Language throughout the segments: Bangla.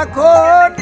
এখন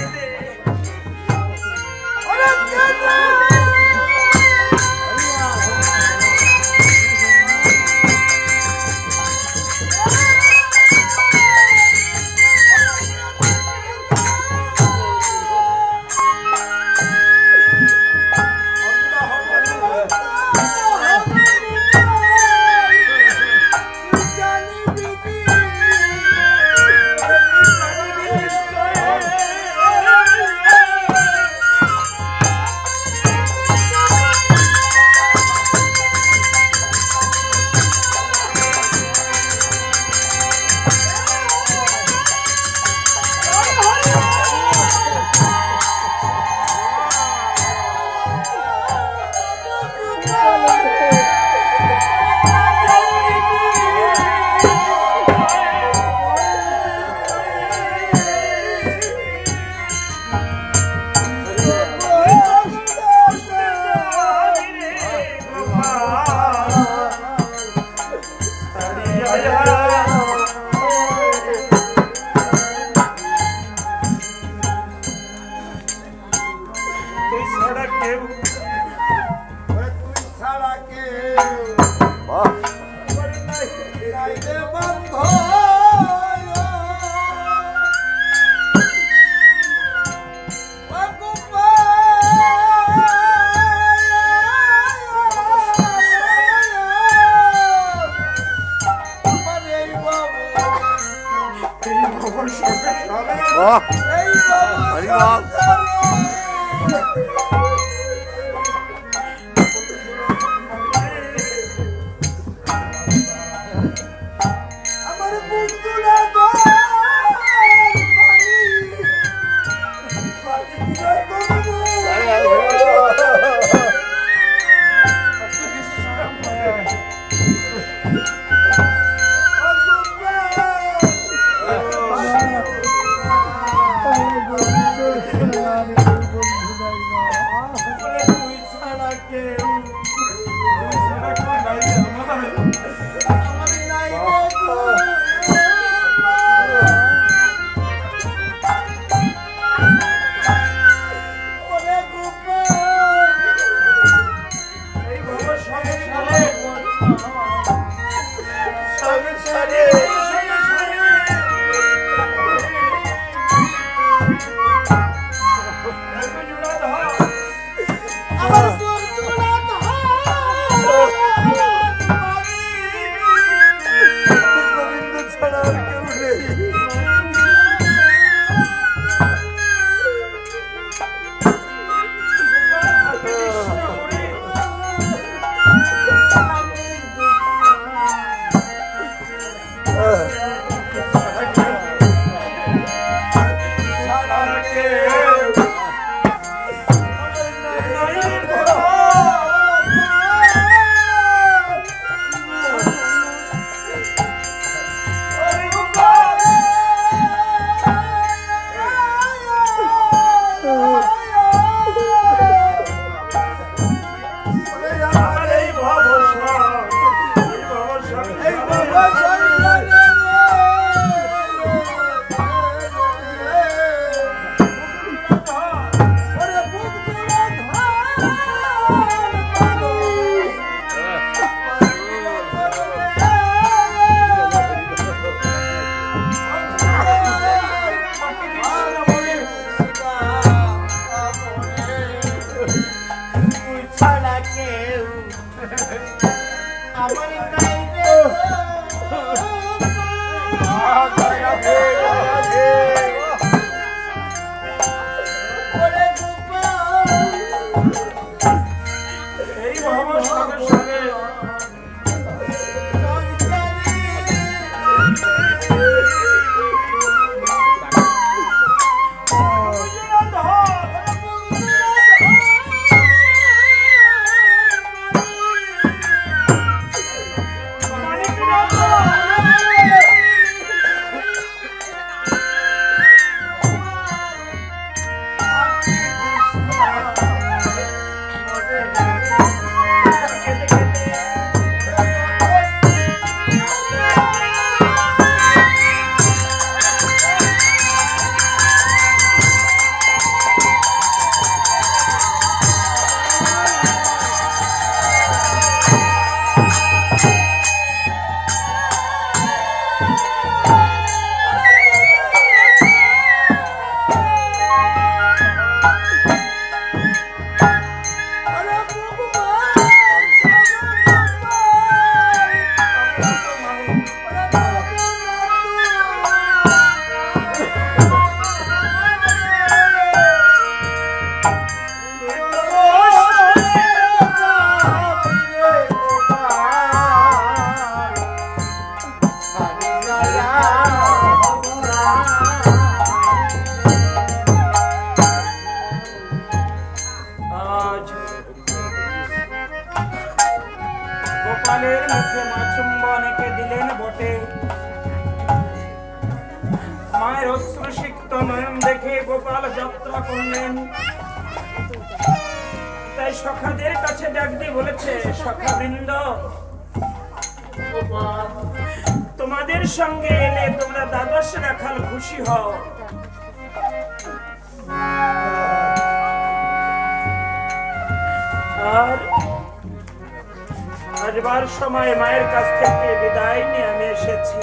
মুখে মা চুম্বনকে দিলেন বটে। মায়ের অশ্রুসিক্ত নয়ন দেখে গোপাল যাত্রা করলেন। তাই সখাদের কাছে ডাক দিয়ে বলেছে, সখাবৃন্দ, তোমাদের সঙ্গে এলে তোমরা দ্বাদশ রাখাল খুশি হও। আর আসবার সময় মায়ের কাছ থেকে বিদায় নিয়ে আমি এসেছি।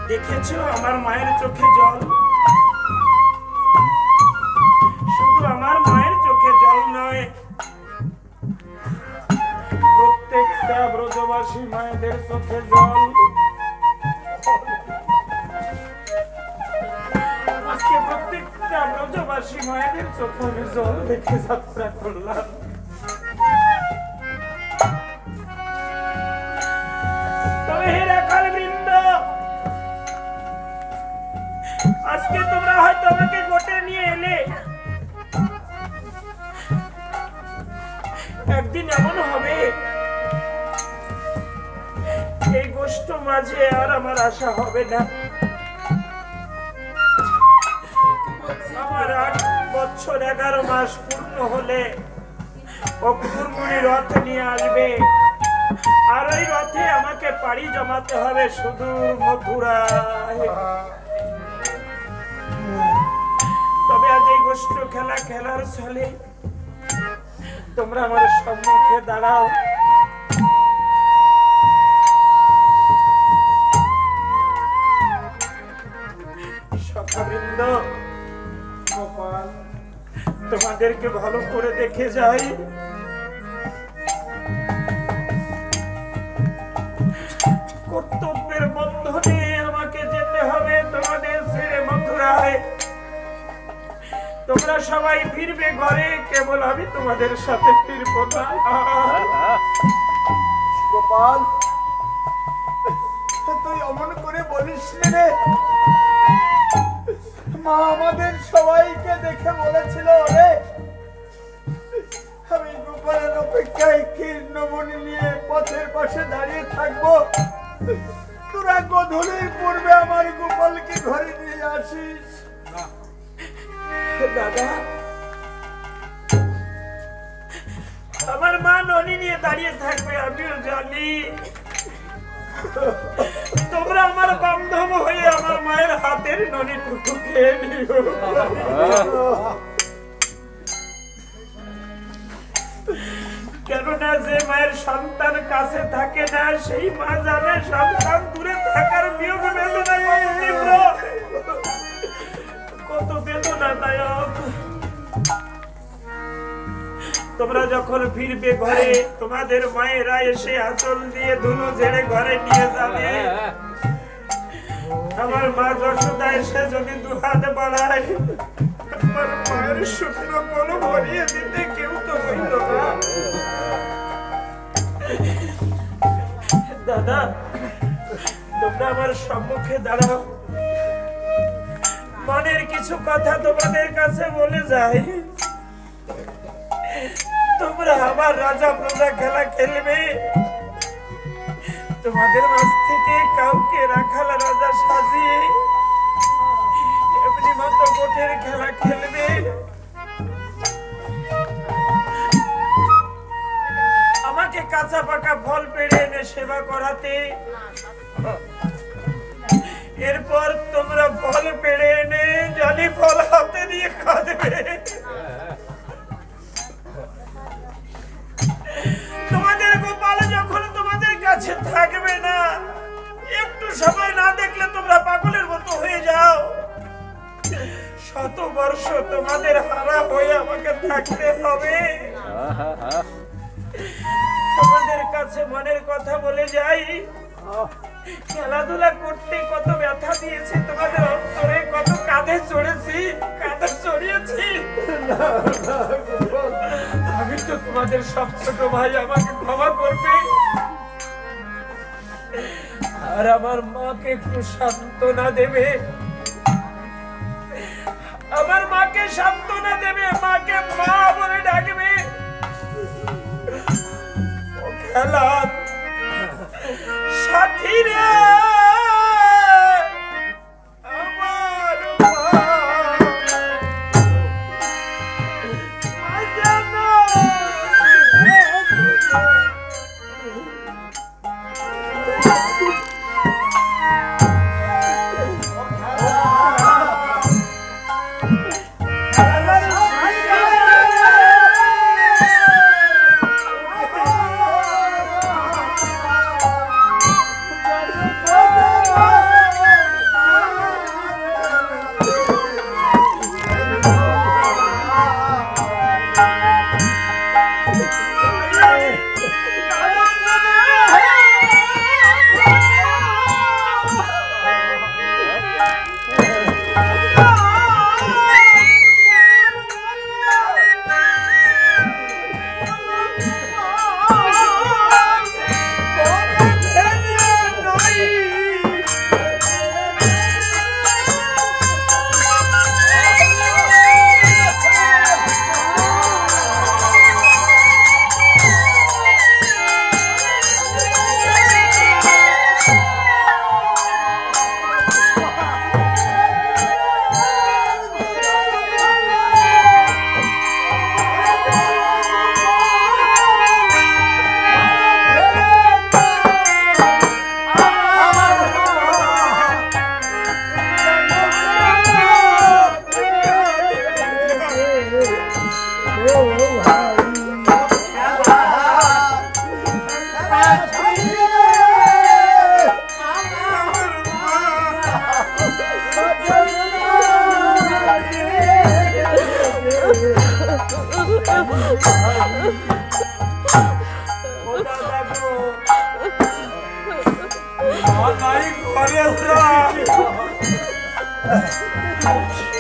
দেখেছো আমার মায়ের চোখে জল? শুধু আমার মায়ের চোখে জল নয়, প্রত্যেকটা ব্রজবাসী মায়েদের চোখে জল। আজকে প্রত্যেকটা ব্রজবাসী মায়েদের চোখে জল দেখে যাত্রা করলাম। তবে হে রাখাল বৃন্দ, আজকে তোমরা হয়তো আমাকে গোটে নিয়ে এলে, একদিন এমন হবে এই গোষ্ঠ মাঝে আর আমার আশা হবে না। আমার 8 বছর 11 মাস পূর্ণ হলে অক্রুরমণি রথ নিয়ে আসবে, আর ওই রথে আমাকে পাড়ি জমাতে হবে সুদূর মথুরায়। তবে আজ এই গোষ্ঠ খেলা খেলার ছলে তোমরা আমার সম্মুখে দাঁড়াও। সখাবৃন্দ, গোপাল, তোমাদেরকে ভালো করে দেখে যাই। কর্তব্যের বন্ধনে আমাকে যেতে হবে তোমাদের ছেড়ে মথুরায়। তোমরা সবাই ফিরবে ঘরে, কেবল আমি তোমাদের সাথে ফিরবো না। গোপাল, তুই অমন করে বলিস রে। মা আমাদের সবাইকে দেখে বলেছিল, রে আমি গোপালের অপেক্ষায় কীর্ণমণি নিয়ে পথের পাশে দাঁড়িয়ে থাকবো, তোরা গোধূলির পূর্বে আমার গোপালকে ঘরে নিয়ে আসিস। দাদা, আমার মা ননি নিয়ে দাঁড়িয়ে থাকবে আমিও জানি। তোমরা আমার বান্ধব হয়ে আমার মায়ের হাতের ননিটুকু খেয়ে নিও। কেননা যে মায়ের সন্তান কাছে থাকে না, সেই মা জানে সন্তান দূরে থাকার বিয়োগ বেদনা কত তীব্র, কত বেদনাদায়ক। তোমরা যখন ফিরবে ঘরে, তোমাদের মায়েরা এসে আঁচল দিয়ে ধুলো ঝেড়ে ঘরে নিয়ে যাবে। আমার মা যশোদা এসে যদি দুহাত বাড়ায়, আমার মায়ের শুকনো কোল ভরিয়ে দিতে কেউ তো হইল না। দাদা, তোমরা আমার সম্মুখে দাঁড়াও, মনের কিছু কথা তোমাদের কাছে বলে যাই। তোমরা আবার রাজা প্রজা খেলা খেলবে, তোমাদের মাঝ থেকে কাউকে রাখাল রাজা সাজিয়ে এমনি মতো গোটের খেলা খেলবে। আমাকে কাঁচা পাকা ফল পেড়ে এনে সেবা করাতে, এরপর তোমরা ফল পেড়ে এনে জালি ফল হাতে দিয়ে খাবে। তোমাদের গোপাল যখন তোমাদের কাছে থাকবে না, একটু সময় না দেখলে তোমরা পাগলের মতো হয়ে যাও। 100 বর্ষ তোমাদের হারা হয়ে আমাকে থাকতে হবে। তোমাদের কাছে মনের কথা বলে যাই, খেলাধুলা করতে কত ব্যথা দিয়েছে তোমাদের অন্তরে, কত কাঁধে চড়েছি, কাঁধে চড়িয়েছি। আমি তো তোমাদের সব ছোট ভাই, আমাকে ক্ষমা করবে। আর আমার মাকে একটু সান্ত্বনা দেবে, আমার মাকে সান্ত্বনা দেবে, মাকে মা বলে ডাকবে। খেলার সাথী রে আমার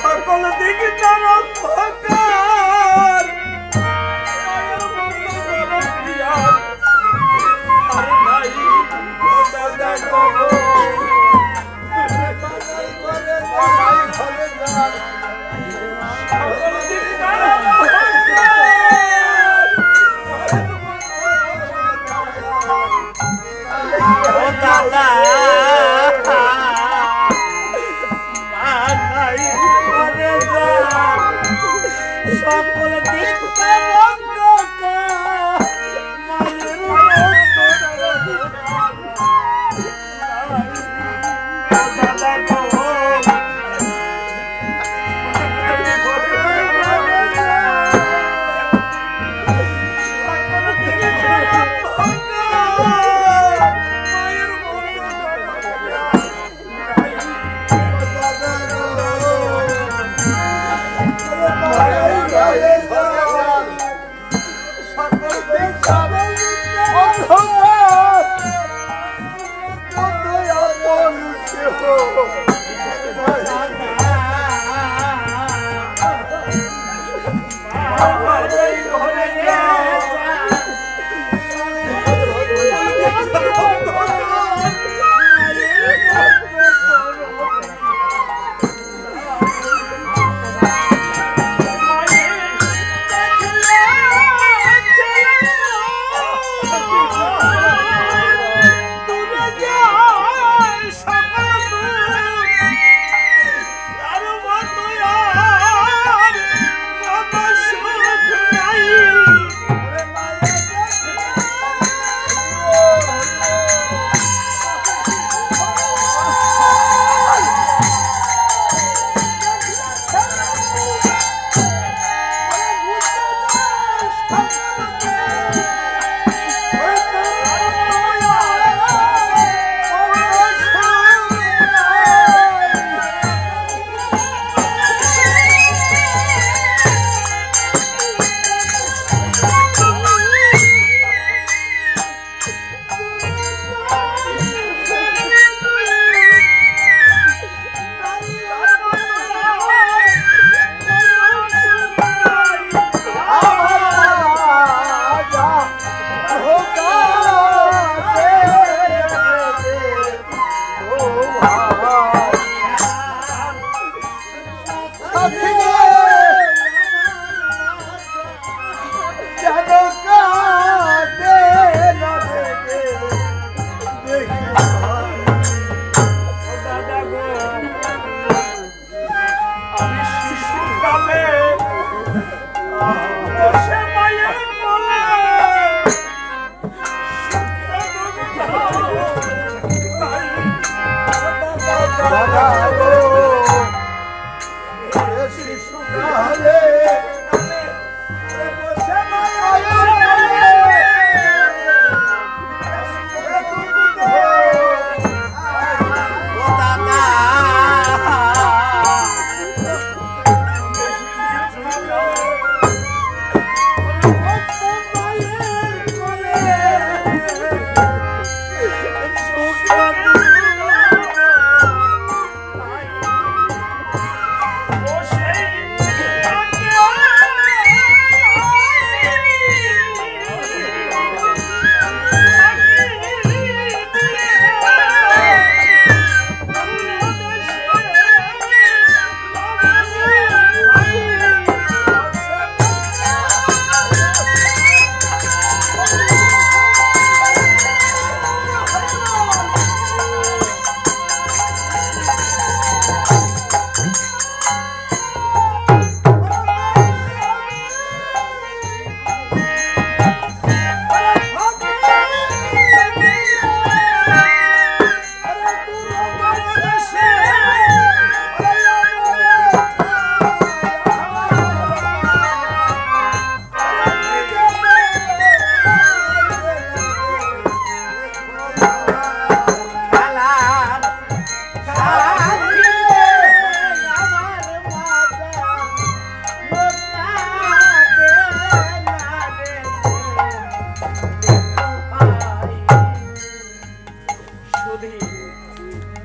সকল দিকে তার অন্ধকার সকল দিক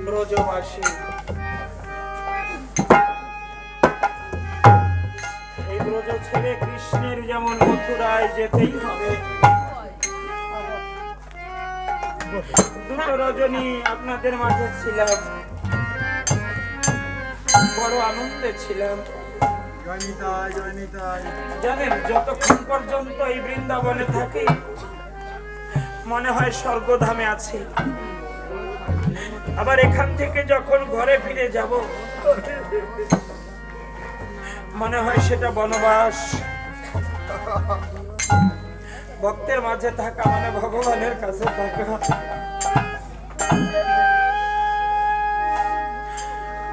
ব্রজবাসী এই ব্রজ ছেড়ে কৃষ্ণের যেমন মথুরায় যেতেই হবে। দুটো রজনী আপনাদের মাঝে ছিলাম, বড় আনন্দে ছিলাম। জানেন, যতক্ষণ পর্যন্ত এই বৃন্দাবনে থাকি মনে হয় স্বর্গধামে আছি, আবার এখান থেকে যখন ঘরে ফিরে যাব মনে হয় সেটা বনবাস। ভক্তের মাঝে থাকা মানে ভগবানের কাছে থাকা।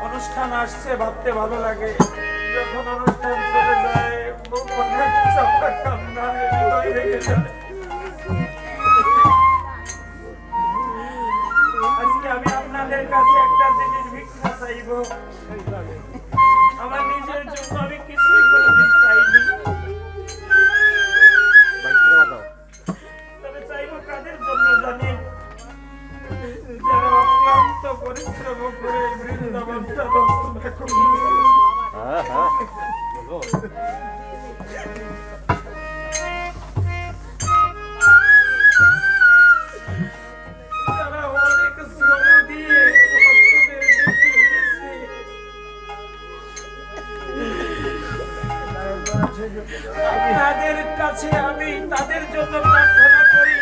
অনুষ্ঠান আসছে ভাবতে ভালো লাগে, যখন অনুষ্ঠান চলে যায় আজকে আমি আপনাদের কাছে একটা জিনিস ভিক্ষা চাইব। আমার নিজের জন্য আমি কিছুই কোনোদিন চাইনি, তবে চাইব কাদের জন্য জানি? যারা অক্লান্ত পরিশ্রম করে বৃন্দাবনটা রচনা করেছে। তারা অনেক শ্রম দিয়ে ভক্তদের ডেকে এনেছে। তাদের কাছে আমি তাদের জন্য প্রার্থনা করি,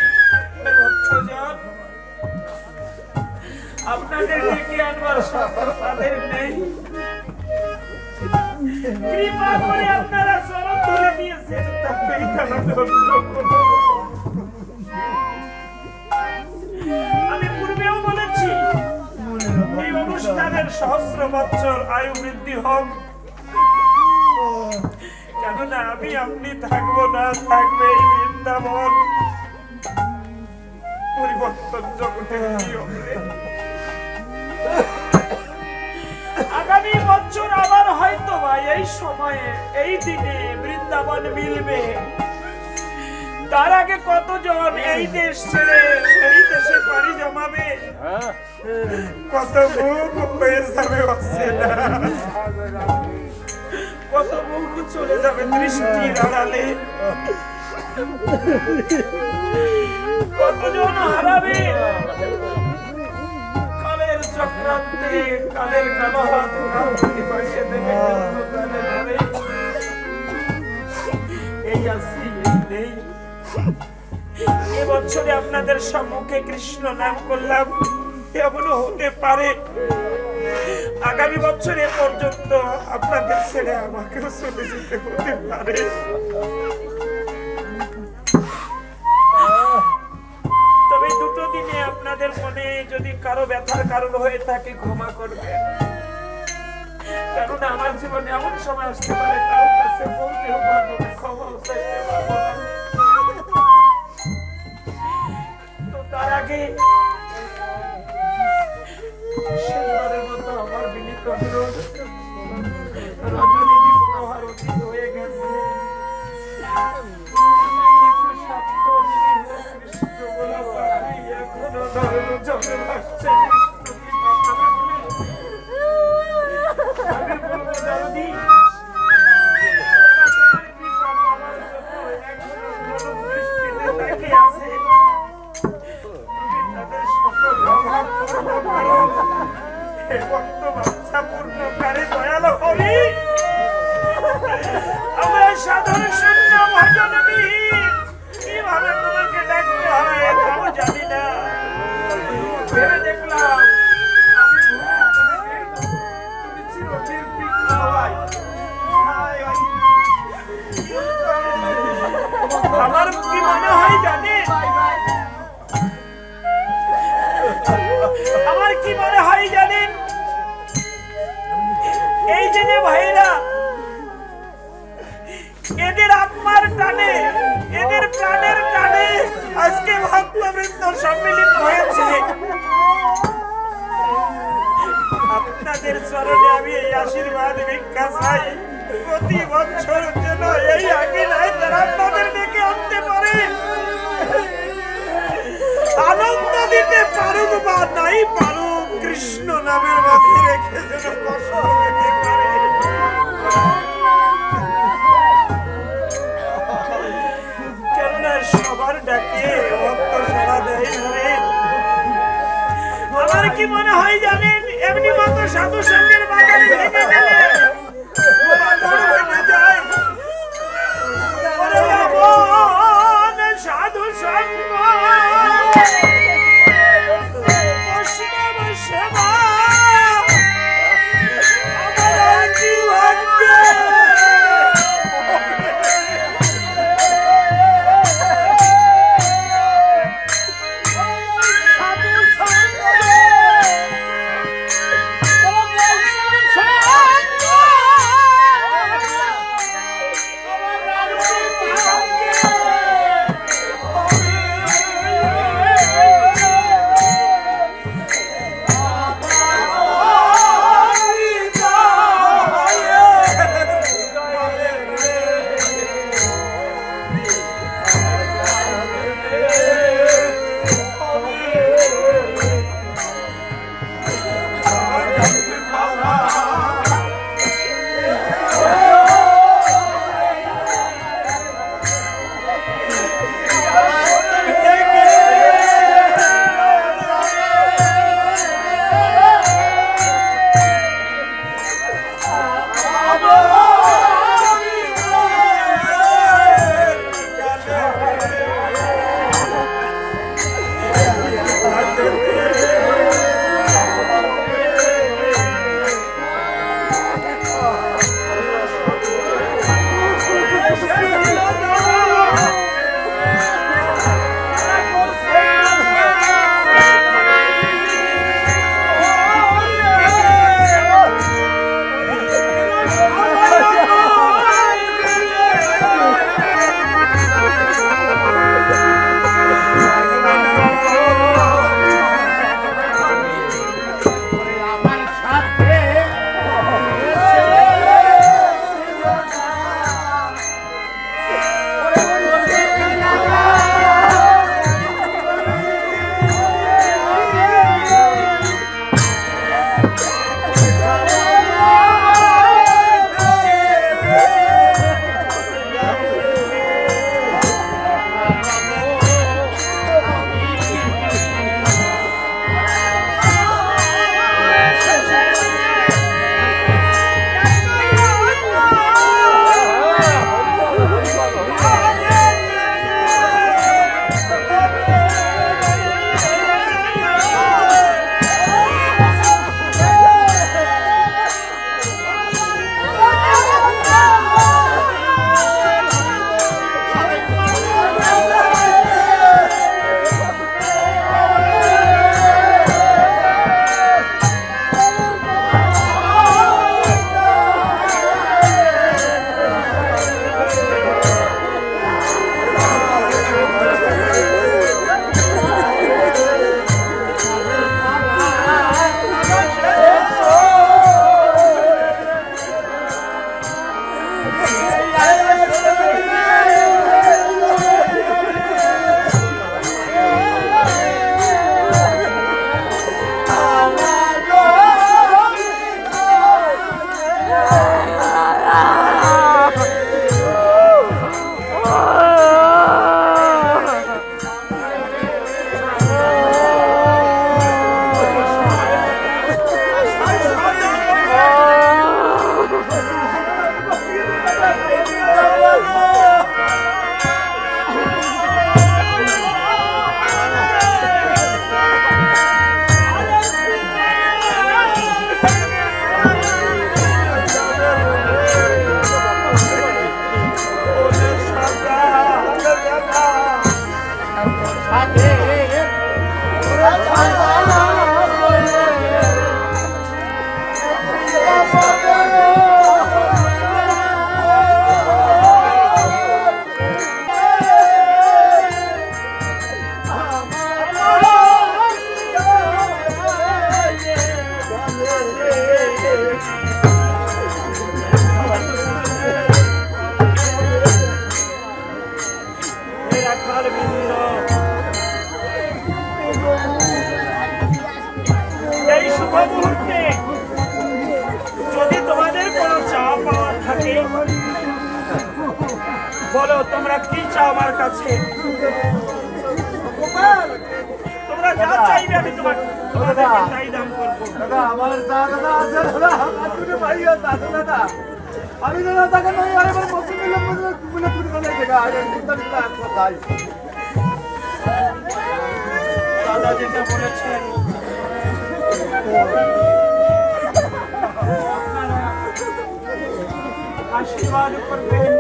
ভক্তজন আপনাদের ডেকে আনবার সামর্থ্য তাদের নেই, কৃপা করে আপনারা চরণ তুলে দিয়েছেন, তাতেই তারা ধন্য করুন। আমি পূর্বেও বলেছি এই অনুষ্ঠানের সহস্র বছর আয়ু বৃদ্ধি হোক, কেননা আমি আপনি থাকবো না, থাকবে এই বৃন্দাবন। পরিবর্তন জগতের নিয়মে আগামী বছর আবার হয়তো বা এই সময়ে এই দিনে বৃন্দাবন মিলবে। তার আগে কতজন এই দেশ ছেড়ে সেই দেশে পাড়ি জমাবে, কত মুখ হয়ে যাবে অচেনা, কত মুখ চলে যাবে দৃষ্টির আড়ালে, কতজন হারাবে কালের চক্রান্তে, কালের কালো হাত পাশে দেবে। এই আসি এই নেই। এবছরে আপনাদের সম্মুখে কৃষ্ণ নাম করলাম, এমনও হতে পারে আগামী বছর এ পর্যন্ত আপনাদের ছেড়ে আমাকেও চলে যেতে হতে পারে। তবে দুটো দিনে আপনাদের মনে যদি কারো ব্যথার কারণ হয়ে থাকে ক্ষমা করবেন, কেননা আমার জীবনে এমন সময় আসতে পারে কারো কাছে বলতেও পারবো না, ক্ষমাও চাইতে পারবো না। তো তার আগে শেষবারের মতো আমার বিনীত অনুরোধ, রজনী প্রহার অতীত হয়ে গেছে, কিছু সত্য কৃষ্ণ বলা পাখি এখনো নরম জমে ভাসছে। আমি বলবো জলদি সাধারণ শূন্য ভজন কিভাবে তোমাকে ডাকতে হয় তাও জানি না। ভেবে দেখলাম তুমি চিরনির্বিঘ্ন হওয়ায় আমার কি মনে হয় জানেন, আমার কি মনে হয় জানেন, এই যে ভাইরা এদের আত্মার টানে, এদের প্রাণের টানে আজকে ভক্তবৃন্দ সম্মিলিত হয়েছে। আপনাদের চরণে আমি এই আশীর্বাদ ভিক্ষা চাই, প্রতি বছর যেন এই আকিলায় তারা আপনাদের ডেকে আনতে পারে, আনন্দ দিতে পারুক বা নাই পারুক, কৃষ্ণ নামের মাঝে রেখে যেন কষ্ট দিতে পারে। কেননা সবার ডাকে ভক্ত সাড়া দেয় ধরে। আমার কি মনে হয় জানেন, এমনি মতো সাধু সঙ্গের বাজারে ভেঙে গেলে পাথর ভেঙে যায়, সাধু সঙ্গ বৈষ্ণব সেবা আমার জীবন সাধু সঙ্গ এই শুভ মুহূর্তে যদি তোমাদের কোনো চাওয়া পাওয়া থাকে বলো, তোমরা কি চাও আমার কাছে? তোমরা যা চাইবে আমি তোমাদেরকে তাই দান করবো। দাদা আমার দাদা আছে দাদা, আমার দুটো ভাই আছে দাদা। আমি দাদা তাকে নয় আরে আমার বসে নিলাম বলে তুই বলে দেখা আরে চিন্তা কোথায় দাদা যেটা বলেছেন আশীর্বাদ করবেন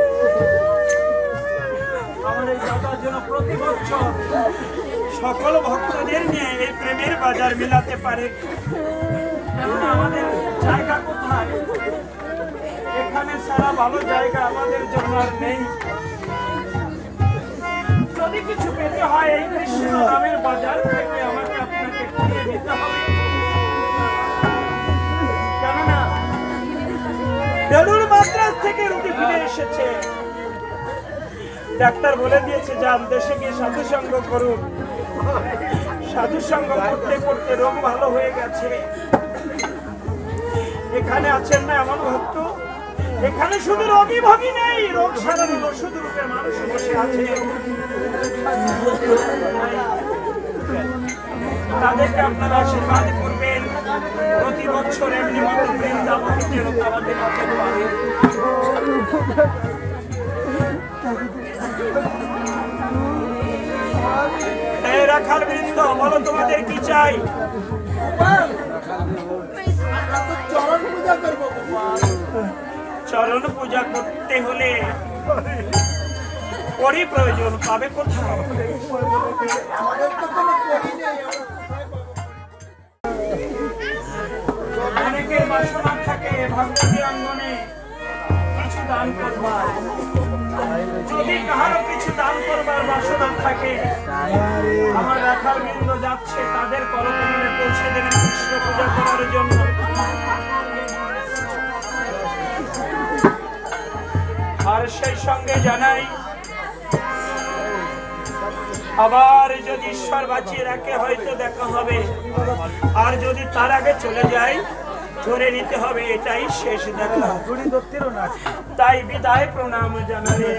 আমার এই দাদার জন্য প্রতি বছর সকল ভক্তদের নিয়ে এই প্রেমের বাজার মিলাতে পারে। আমাদের জায়গা কোথায়? এখানে সারা ভালো জায়গা আমাদের জন্য আর নেই। যদি কিছু পেতে হয় এই কৃষ্ণ নামের বাজার থেকে আমাকে আপনাকে কিনে নিতে হবে। কেননা বেলুড় মাদ্রাজ থেকে রুটি ফিরে এসেছে। ডাক্তার বলে দিয়েছে যান দেশে গিয়ে সাধু সঙ্গ করুন। সাধু সঙ্গ করতে করতে রোগ ভালো হয়ে গেছে। এখানে আছেন না এমন ভক্ত, এখানে শুধু রোগী ভোগী নেই, রোগ সারানোর ওষুধ রূপে মানুষ বসে আছে। তাদেরকে আপনারা আশীর্বাদ করবেন। প্রতি বছর এমনি মতো বৃন্দাবন আমাদের রাখার বৃন্দ বলো তোমাদের কি চাই? চরণ পূজা করতে হলে পরি প্রয়োজন পাবে কোথায়? অনেকের বাসনা থাকে ভক্তি অঙ্গনে কিছু দান করবার। যদি কাহারও কিছু দান করবার বাসনা থাকে আমার রাখাল বৃন্দ যাচ্ছে তাদের করকমলে পৌঁছে দেবেন কৃষ্ণ পূজা করার জন্য। আর সেই সঙ্গে জানাই আবার যদি ঈশ্বর বাঁচিয়ে রাখে হয়তো দেখা হবে, আর যদি তার আগে চলে যায় ধরে নিতে হবে এটাই শেষ দেখা। তাই বিদায় প্রণাম জানালে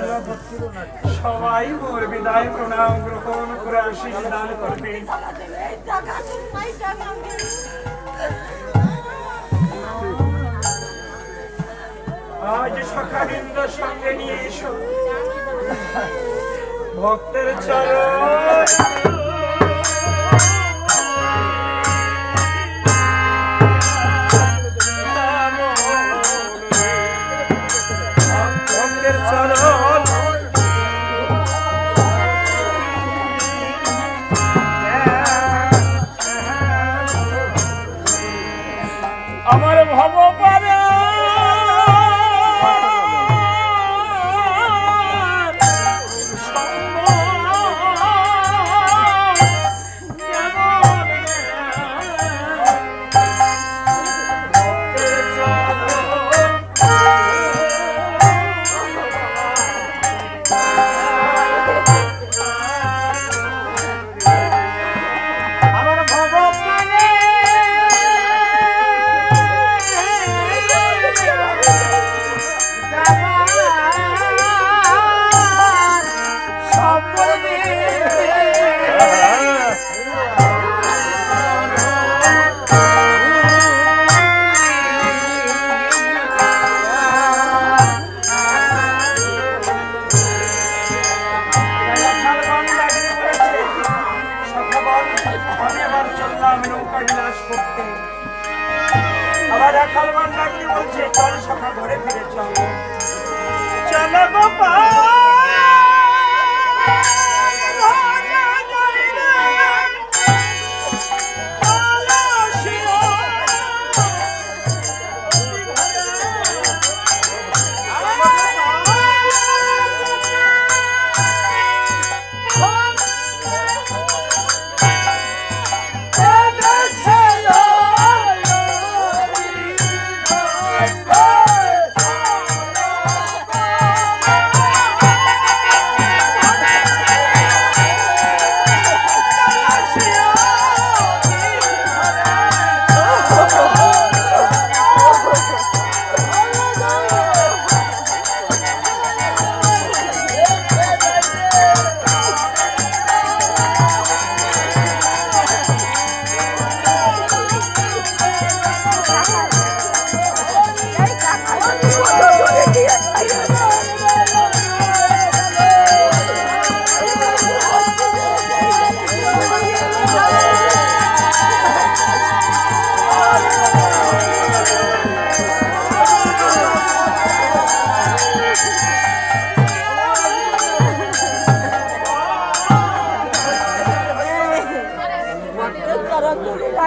সবাই মোর বিদায় প্রণাম গ্রহণ করে আশীর্বাদ দান করবে। আজ সখাবৃন্দ সঙ্গে নিয়ে এসো ভক্তের চরণ আমার ভব পারে আবার রাখালগণ ডাকলে বলছে চল সখা ঘরে ফিরে চল। চলো গোপাল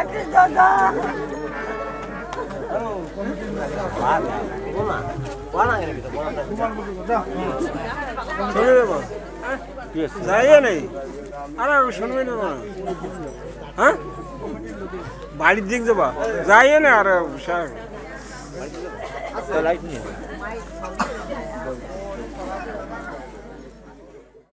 রাখি দাদা। যাইয়ে নেই আরে শুনবি না হ্যাঁ বাড়ির দিক যাবা যাইয়ে না আর